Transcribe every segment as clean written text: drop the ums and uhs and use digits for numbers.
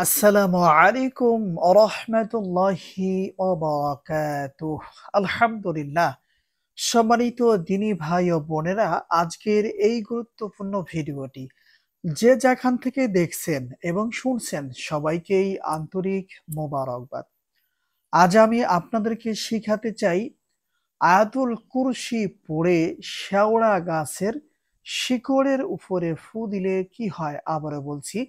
আসসালামু আলাইকুম ওরহমতুল্লাহি ওবারাকাতুহ। আলহামদুলিল্লাহ। সম্মানিত দিনী ভাই ও বোনেরা, আজকের এই গুরুত্বপূর্ণ ভিডিওটি যে যেখান থেকে দেখছেন এবং শুনছেন সবাইকেই আন্তরিক মোবারকবাদ। আজ আমি আপনাদেরকে শিখাতে চাই আয়াতুল কুরসি পড়ে শেওড়া গাছের শিকড়ের উপরে ফু দিলে কি হয়। আবারও বলছি,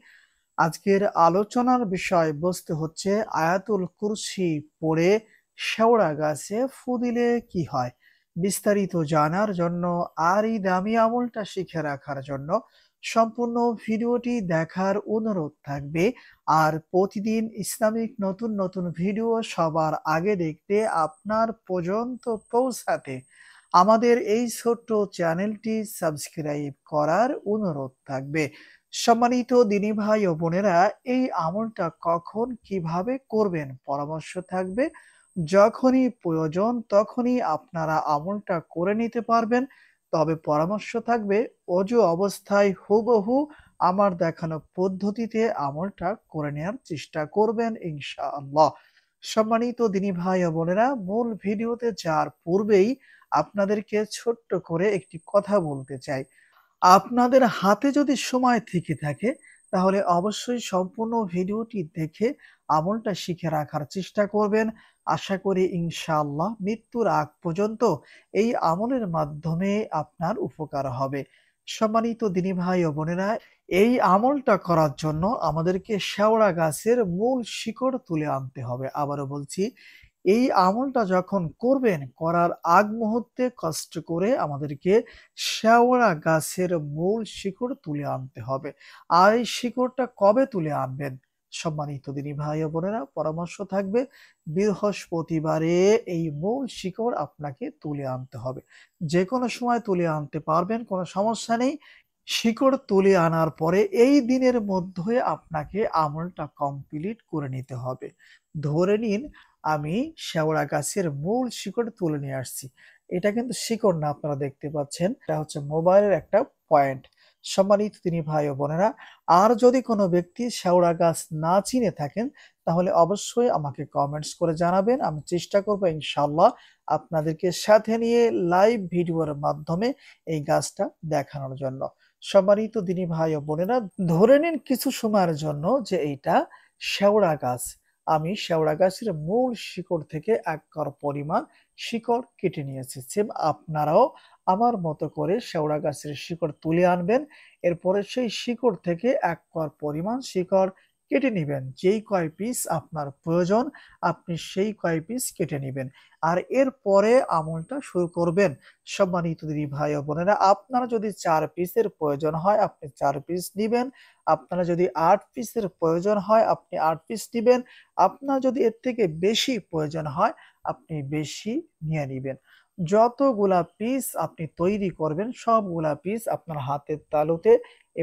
আজকের আলোচনার বিষয়বস্তু হচ্ছে আয়াতুল কুরসি পড়ে শেওড়া গাছে ফু দিলে কি হয়। বিস্তারিত জানার জন্য আর এই দামি আমলটা শিখে রাখার জন্য সম্পূর্ণ ভিডিওটি দেখার অনুরোধ থাকবে। আর প্রতিদিন ইসলামিক নতুন নতুন ভিডিও সবার আগে দেখতে আপনার পর্যন্ত পৌঁছাতে আমাদের এই ছোট্ট চ্যানেলটি সাবস্ক্রাইব করার অনুরোধ থাকবে। সম্মানিত দিনী ভাই ও বোনেরা, এই আমলটা কখন কিভাবে করবেন পরামর্শ থাকবে। যখনই প্রয়োজন তখনই আপনারা আমলটা করে নিতে পারবেন। তবে পরামর্শ থাকবে অজু অবস্থায় হুবহু আমার দেখানো পদ্ধতিতে আমলটা করে নেওয়ার চেষ্টা করবেন ইনশাআল্লাহ। সম্মানিত দিনী ভাই ও বোনেরা, মূল ভিডিওতে যাওয়ার পূর্বেই আপনাদেরকে ছোট্ট করে একটি কথা বলতে চাই। আপনাদের হাতে যদি সময় থেকে থাকে তাহলে অবশ্যই সম্পূর্ণ ভিডিওটি দেখে আমলটা শিখে রাখার চেষ্টা করবেন। আশা করি ইনশাআল্লাহ মৃত্যুর আগ পর্যন্ত এই আমলের মাধ্যমে আপনার উপকার হবে। সম্মানিত দিনী ভাই ও বোনেরা, এই আমলটা করার জন্য আমাদেরকে শেওড়া গাছের মূল শিকড় তুলে আনতে হবে। আবারও বলছি, এই আমলটা যখন করবেন করার আগ মুহূর্তে কষ্ট করে আমাদেরকে শেওড়া গাছের মূল শিকড় তুলে আনতে হবে। আর এই শিকড়টা কবে তুলে আনবেন? সম্মানিত দিনী ভাই ও বোনেরা, পরামর্শ থাকবে বৃহস্পতিবারে এই মূল শিকড় আপনাকে তুলে আনতে হবে। যে কোনো সময় তুলে আনতে পারবেন, কোনো সমস্যা নেই। শিকড় তুলে আনার পরে এই দিনের মধ্যে আপনাকে আমলটা কমপ্লিট করে নিতে হবে। ধরে নিন আমি শেওড়া গাছের মূল শিকড় তুলে নিয়ে আসছি। এটা কিন্তু শিকড় না, আপনারা দেখতে পাচ্ছেন। এটা হচ্ছে মোবাইলের একটা পয়েন্ট। সম্মানিত তিনি ভাই ও বোনেরা, আর যদি কোনো ব্যক্তি শেওড়া গাছ না চিনে থাকেন তাহলে অবশ্যই আমাকে কমেন্টস করে জানাবেন। আমি চেষ্টা করবো ইনশাআল্লাহ আপনাদেরকে সাথে নিয়ে লাইভ ভিডিওর মাধ্যমে এই গাছটা দেখানোর জন্য। সম্মানিত দিনী ভাই ও বোনেরা, ধরে নিন কিছু সময়ের জন্য যে এইটা শেওড়া গাছ। আমি শেওড়া গাছের মূল শিকড় থেকে এক কর পরিমাণ শিকড় কেটে নিয়েছি। সেম আপনারাও আমার মতো করে শেওড়া গাছের শিকড় তুলে আনবেন। এরপরে সেই শিকড় থেকে এক কর পরিমাণ শিকড় কেটে নিবেন। যেই কয় পিস আপনার প্রয়োজন আপনি সেই কয় পিস কেটে নিবেন। আর এরপরে আমলটা শুরু করবেন। সম্মানিত দিদি ভাই ও বোনেরা, আপনারা যদি ৪ পিসের প্রয়োজন হয় আপনি ৪ পিস নিবেন। আপনারা যদি ৮ পিসের প্রয়োজন হয় আপনি ৮ পিস নিবেন। আপনার যদি এর থেকে বেশি প্রয়োজন হয় আপনি বেশি নিয়ে নিবেন। যতগুলা পিস আপনি তৈরি করবেন সবগুলা পিস আপনার হাতের তালুতে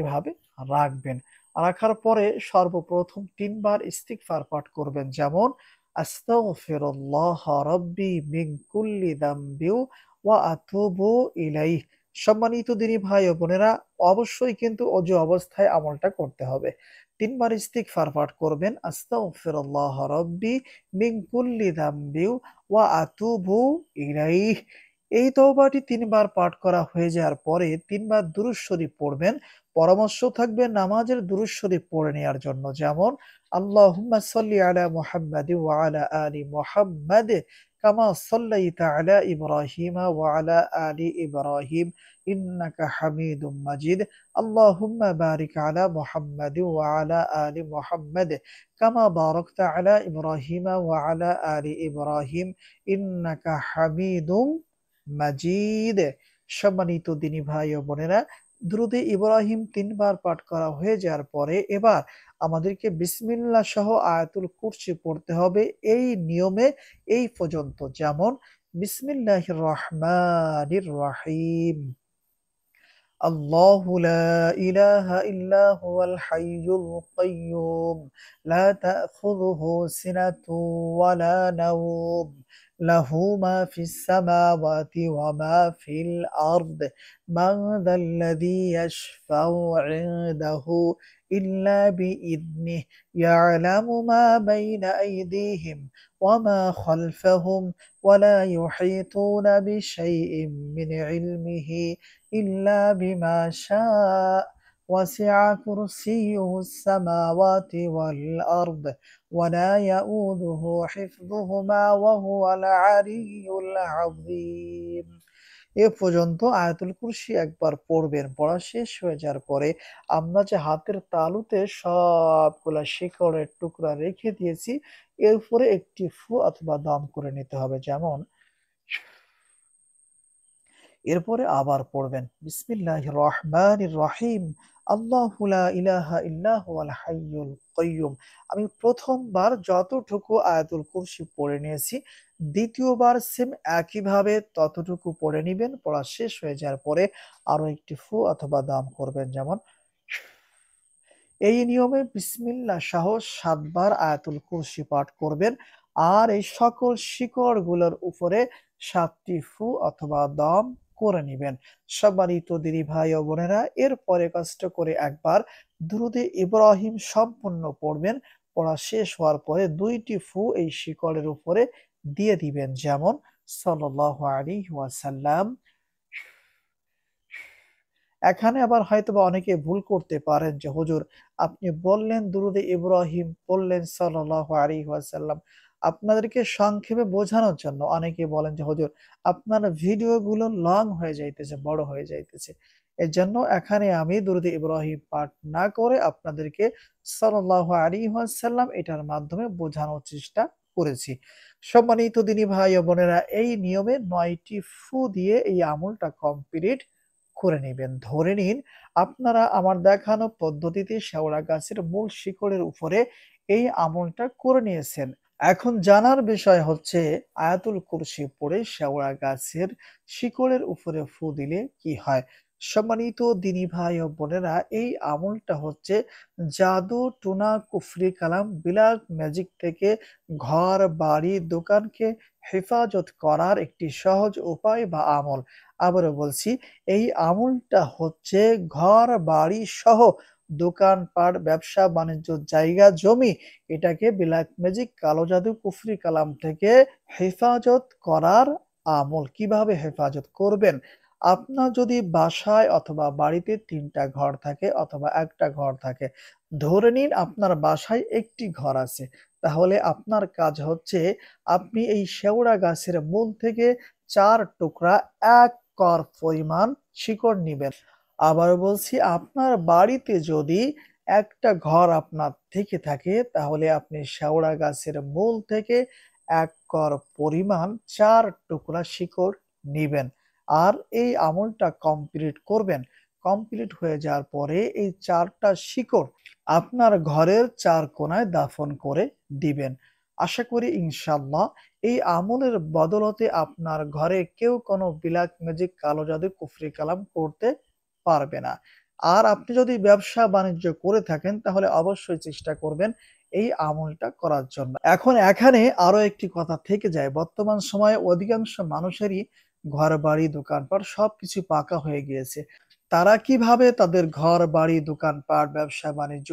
এভাবে রাখবেন। রাখার পরে সর্বপ্রথম ৩ বার ইস্তিগফার পাঠ করবেন, যেমন আস্তাগফিরুল্লাহ রাব্বি মিন কুল্লি যামবি ওয়া আতুবু ইলাইহ। সম্মানিত দিনী ভাই ও বোনেরা, অবশ্যই কিন্তু অজু অবস্থায় আমলটা করতে হবে। ৩ বার ইস্তিগফার পাঠ করবেন, আস্তাগফিরুল্লাহ রাব্বি মিন কুল্লি যামবি ওয়া আতুবু ইলাইহ। এই তওবাটি ৩ বার পাঠ করা হয়ে যাওয়ার পরে ৩ বার দুরূদ শরীফ পড়বেন। পরামর্শ থাকবে নামাজের দুরূদ শরীফ পড়ে নেয়ার জন্য, যেমন আল্লাহুম্মা সাল্লি আলা মুহাম্মাদি ওয়া আলা আলি মুহাম্মাদ কামা সাল্লাইতা আলা ইব্রাহিমা ওয়া আলা আলি ইব্রাহিম ইন্নাকা হামিদুম মাজিদ। আল্লাহুম্মা বারিক আলা মুহাম্মাদি ওয়া আলা আলি মুহাম্মাদ কামা বারাকতা আলা ইব্রাহিমা ওয়া আলা আলি ইব্রাহিম ইন্নাকা হামিদুম মাজিদ। সম্মানিত দিনী ভাই ও বোনেরা, দুরূদে ইব্রাহিম ৩ বার পাঠ করা হয়ে যাওয়ার পরে এবার আমাদেরকে বিসমিল্লাহ সহ আয়াতুল কুরসি পড়তে হবে এই নিয়মে এই পর্যন্ত, যেমন বিসমিল্লাহির রহমানির রহিম। الله لا إله إلا هو الحي القيوم لا تأخذه سنة ولا نوم লাহু মা ফিস সামাওয়াতি ওয়া মা ফিল আরদ মান যাল্লাযী ইয়াশফাউ ইনদাহু ইল্লা বিইذনিহি ইয়ালামু মা বাইনা আইদিহিম ওয়া মা খালফাহুম ওয়া লা ইউহীতুনা বিশাইইন মিন ইলমিহি ইল্লা বিমা শাআ ওয়াসি'a কুরসিয়্যুহু السماوات والأرض ولا يؤوده حفظهما وهو العلي العظيم। এ পর্যন্ত আয়াতুল কুরসি একবার পড়বেন। পড়া শেষ হয়ে যাওয়ার পরে আমরা যে হাতের তালুতে সবগুলা শিকড়ের টুকরা রেখে দিয়েছি, এর উপরে একটি ফু অথবা দম করে নিতে হবে। যেমন এরপরে আবার পড়বেন বিসমিল্লাহির রহমানির রহিম আল্লাহু লা ইলাহা ইল্লা হুয়াল হাইয়ুল কাইয়্যুম। আমি প্রথমবার যতটুকু আয়াতুল কুরসি পড়ে নিয়েছি, দ্বিতীয়বার সেম একইভাবে ততটুকু পড়ে নিবেন। পড়া শেষ হয়ে যাওয়ার পরে আরো একটি ফু অথবা দম করবেন। যেমন এই নিয়মে বিসমিল্লাহ সহ ৭ বার আয়াতুল কুরসি পাঠ করবেন। আর এই সকল শিকড়গুলোর উপরে ৭ টি ফু অথবা দম করে নিবেন। সম্মানিত দিনী ভাই ও বোনেরা, এরপরে কষ্ট করে একবার দুরূদে ইব্রাহিম সম্পূর্ণ পড়বেন। পড়া শেষ হওয়ার পরে ২ টি ফু এই শিকড়ের উপরে দিয়ে দিবেন। যেমন সাল্লাল্লাহু আলাইহি ওয়াসাল্লাম। এখানে আবার হয়তোবা অনেকে ভুল করতে পারেন যে, হুজুর আপনি বললেন দুরূদে ইব্রাহিম, বললেন সাল্লাল্লাহু আলাইহি ওয়াসাল্লাম। আপনাদেরকে সংক্ষেপে বোঝানোর জন্য অনেকে বলেন যে, হুজুর আপনার ভিডিওগুলো লং হয়ে যাইতেছে, বড় হয়ে যাইতেছে। এজন্য এখানে আমি দুরূদে ইব্রাহিম পাঠ না করে আপনাদেরকে সাল্লাল্লাহু আলাইহি ওয়াসাল্লাম এটার মাধ্যমে বোঝানোর চেষ্টা করেছি। সম্মানিত দিনী ভাই ও বোনেরা, এই নিয়মে ৯ টি ফু দিয়ে এই আমলটা কমপ্লিট করে নিবেন। ধরে নিন আপনারা আমার দেখানো পদ্ধতিতে শেওড়া গাছের মূল শিকড়ের উপরে এই আমলটা করে নিয়েছেন। এখন জানার বিষয় হচ্ছে আয়াতুল কুরসি পড়ে শেওড়া গাছের শিকড়ের উপরে ফু দিলে কি হয়? সম্মানিত দিনী ভাই ও বোনেরা, এই আমলটা হচ্ছে জাদু, টুনা, কুফরি কালাম, বিলাক ম্যাজিক থেকে ঘর, বাড়ি, দোকানকে হেফাজত করার একটি সহজ উপায় বা আমল। আবারও বলছি, এই আমলটা হচ্ছে ঘর বাড়ি সহ দোকানপাট, ব্যবসা বাণিজ্য, জায়গা জমি এটাকে ব্ল্যাক ম্যাজিক, কালো জাদু, কুফরি কালাম থেকে হেফাজত করার আমল। কিভাবে হেফাজত করবেন? আপনার যদি বাসায় অথবা বাড়িতে ৩ টা ঘর থাকে অথবা ১ টা ঘর থাকে, ধরে নিন আপনার বাসায় ১ টি ঘর আছে। তাহলে আপনার কাজ হচ্ছে আপনি এই শেওড়া গাছের মূল থেকে ৪ টুকরা ১ কর পরিমাণ শিকড় নিবেন। আবারও বলছি, আপনার বাড়িতে যদি একটা ঘর আপনার থেকে থাকে, তাহলে আপনি শেওড়া গাছের মূল থেকে ১ কর পরিমাণ ৪ টুকরা শিকড় নিবেন। আর এই আমলটা কমপ্লিট করবেন। কমপ্লিট হয়ে যাওয়ার পরে এই ৪ টা শিকড় আপনার ঘরের ৪ কোণায় দাফন করে দিবেন। আশা করি ইনশাআল্লাহ এই আমলের বদলতে আপনার ঘরে কেউ কোনো ব্ল্যাক ম্যাজিক, কালো জাদু, কুফরি কালাম করতে পারবে না। আর আপনি যদি ব্যবসা-বাণিজ্য করে থাকেন, তাহলে অবশ্যই চেষ্টা করবেন এই আমলটা করার জন্য। এখন এখানে আরো একটি কথা থেকে যায়। বর্তমান সময়ে অধিকাংশ মানুষেরই ঘরবাড়ি, দোকানপাট সবকিছু পাকা হয়ে গিয়েছে। তারা কিভাবে তাদের ঘরবাড়ি, দোকানপাট, ব্যবসা-বাণিজ্য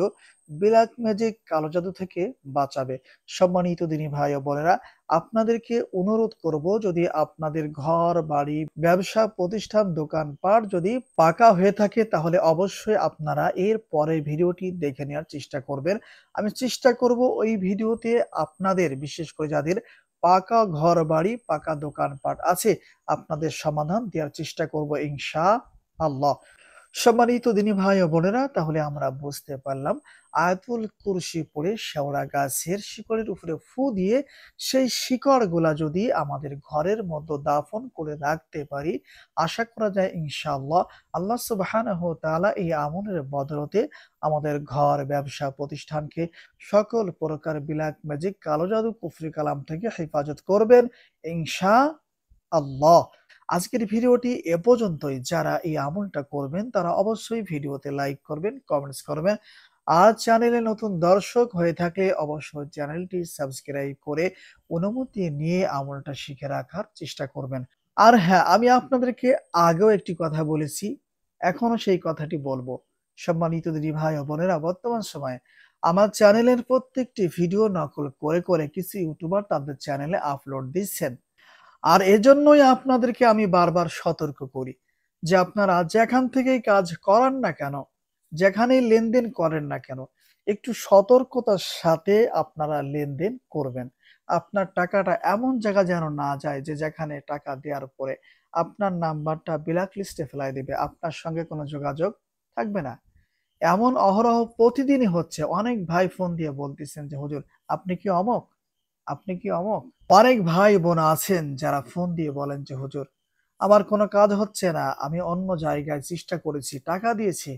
ব্ল্যাক ম্যাজিক, কালো জাদু থেকে বাঁচাবে? সম্মানিত দিনী ভাই ও বোনেরা, আপনাদেরকে অনুরোধ করব, যদি আপনাদের ঘর, বাড়ি, ব্যবসা প্রতিষ্ঠান, দোকানপাট যদি পাকা হয়ে থাকে, তাহলে অবশ্যই আপনারা এর পরের ভিডিওটি দেখে নেওয়ার চেষ্টা করবেন। আমি চেষ্টা করব ওই ভিডিওতে আপনাদের, বিশেষ করে যাদের পাকা ঘর, বাড়ি, পাকা দোকানপাট আছে, আপনাদের সমাধান দেওয়ার চেষ্টা করব ইনশাআল্লাহ। সম্মানিত দিনী ভাই ও বোনেরা, তাহলে আমরা বুঝতে পারলাম আয়াতুল কুরসি পড়ে শেওড়া গাছের শিকড়ের উপরে ফু দিয়ে সেই শিকড়গুলা যদি আমাদের ঘরের মধ্যে দাফন করে রাখতে পারি, আশা করা যায় ইনশাআল্লাহ আল্লাহ সুবহানাহু ওয়া তাআলা এই আমলের বদলতে আমাদের ঘর, ব্যবসা প্রতিষ্ঠানকে সকল প্রকার ব্ল্যাক ম্যাজিক, কালো জাদু, কুফরি কালাম থেকে হেফাজত করবেন ইনশাআল্লাহ। আজকের ভিডিওটি এ পর্যন্তই। যারা এই আমলটা করবেন তারা অবশ্যই ভিডিওতে লাইক করবেন, কমেন্টস করবেন। আর চ্যানেলে নতুন দর্শক হয়ে থাকলে অবশ্যই চ্যানেলটি সাবস্ক্রাইব করে অনুমতি নিয়ে আমলটা শিখে রাখার চেষ্টা করবেন। আর হ্যাঁ, আমি আপনাদেরকে আগেও একটি কথা বলেছি, এখনো সেই কথাটি বলবো। সম্মানিত দিদি ভাই ও বোনেরা, বর্তমান সময়ে আমার চ্যানেলের প্রত্যেকটি ভিডিও নকল করে কিছু ইউটিউবার তাদের চ্যানেলে আপলোড দিচ্ছেন। আর এজন্যই আপনাদেরকে আমি বারবার সতর্ক করি যে আপনারা যেখান থেকেই কাজ করান না কেন, যেখানেই লেনদেন করেন না কেন, একটু সতর্কতার সাথে আপনারা লেনদেন করবেন। আপনার টাকাটা এমন জায়গা যেন না যায় যে যেখানে টাকা দেওয়ার পরে আপনার নাম্বারটা ব্ল্যাক লিস্টে ফেলায় দিবে, আপনার সঙ্গে কোনো যোগাযোগ থাকবে না। এমন অহরহ প্রতিদিনই হচ্ছে। অনেক ভাই ফোন দিয়ে বলতেছেন যে হুজুর আপনি কি অমুক? আপনি কি অমুক? অনেক ভাই বোন আছেন যারা ফোন দিয়ে বলেন যে হুজুর আমার কোনো কাজ হচ্ছে না, আমি অন্য জায়গায় চেষ্টা করেছি, টাকা দিয়েছি,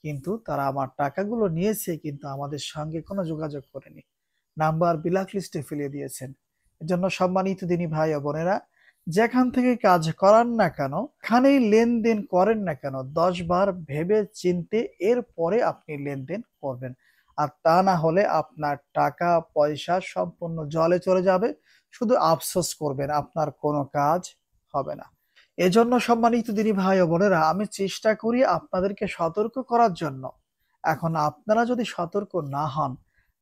কিন্তু তারা আমার টাকাগুলো নিয়েছে কিন্তু আমাদের সঙ্গে কোনো যোগাযোগ করেনি, নাম্বার ব্ল্যাক লিস্টে ফেলে দিয়েছেন। এজন্য সম্মানিত দিনী ভাই ও বোনেরা, যেখান থেকে কাজ করান না কেন, এখানেই লেনদেন করেন না কেন, ১০ বার ভেবে চিন্তে এরপরে আপনি লেনদেন করবেন। আর তা না হলে আপনার টাকা পয়সা সম্পূর্ণ জলে চলে যাবে, শুধু আফসোস করবেন, আপনার কোনো কাজ হবে না। এজন্য সম্মানিত দিনী ভাই ও বোনেরা, আমি চেষ্টা করি আপনাদেরকে সতর্ক করার জন্য। এখন আপনারা যদি সতর্ক না হন,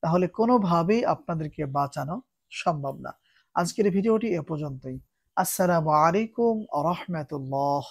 তাহলে কোনোভাবেই আপনাদেরকে বাঁচানো সম্ভব না। আজকের ভিডিওটি এ পর্যন্তই। আসসালামু আলাইকুম ওয়া রাহমাতুল্লাহ।